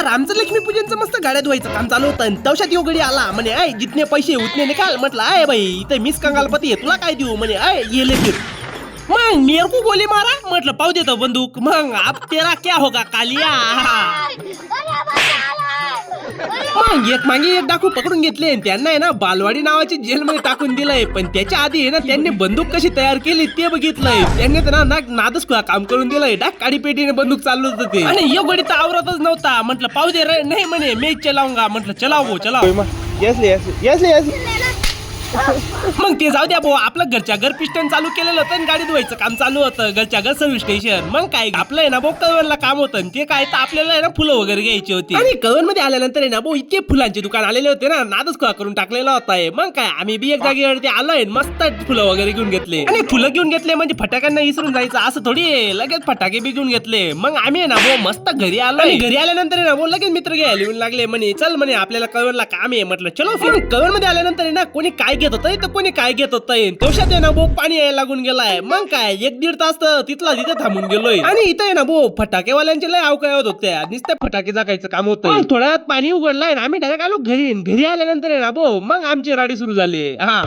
आमचं लक्ष्मीपूजनचं मस्त गाड्या धुवायचं काम चालू होतं. तवशात यो गडी आला म्हणे आय जितने पैसे उतने निकाल. म्हटलं आय बाई इथे मिस कंगालपती आहे तुला काय देऊ म्हणे आय ये लेके मग मेरे को गोली मारा. म्हटलं पाहू देतो बंदूक. मग अब तेरा क्या होगा कालिया. मग एक मागे एक डाकू पकडून घेतले त्यांना आहे ना बालवाडी नावाची जेलमध्ये टाकून दिलंय. पण त्याच्या आधी आहे ना त्यांनी बंदूक कशी तयार केली ते बघितलंय. त्यांनी तर ना नादच काम करून दिलंय. डाक काडी पेटीने बंदूक चालू होत ते आणि यो गडी तर आवरतच नव्हता. म्हटलं पाहू दे रे नाही म्हणे मी चलाऊंगा. म्हटलं चलाव भाऊ चलाव. मग ते जाऊ द्या भाऊ आपलं घरच्या घर पिस्टन चालू केलेलं होतं गाडी धुवायचं काम चालू होतं घरच्या घर सर्व्हिस स्टेशन. मग काय आपलं आहे ना भाऊ कळवणला काम होतं ते काय तर आपल्याला आहे ना फुलं वगैरे घ्यायची होती. आणि कळवण मध्ये आल्यानंतर आहे ना भाऊ इतके फुलांचे दुकान आलेले होते ना नादच करून टाकलेला होता. मग काय आम्ही बी एक जागेवरती आलोय मस्त फुलं वगैरे घेऊन घेतले. आणि फुलं घेऊन घेतले म्हणजे फटाक्यांना विसरून जायचं असं थोडी लगेच फटाके बी घेऊन घेतले. मग आम्ही आहे ना भाऊ मस्त घरी आलो. घरी आल्यानंतर आहे ना भाऊ लगेच मित्र घ्यायला येऊन लागले म्हणे चल म्हणे आपल्याला कळवणला काम आहे. म्हटलं चलो फिर कळवण मध्ये आल्यानंतर आहे ना कोणी काय घेत होतं तर कोणी काय घेत होतं. तोशात आहे ना भाऊ पाणी यायला लागून गेलाय. मग काय 1-1.5 तास तर तिथला तिथे थांबून गेलोय. आणि इथं आहे ना भाऊ फटाकेवाल्यांचे लय अवकाळ होत होते. नुसते फटाके जागायचं काम होतं. थोड्या वेळात पाणी उघडलंय ना आम्ही डायरेक्ट आलो घरी. घरी आल्यानंतर आहे ना भाऊ मग आमची राडी सुरू झाली. हा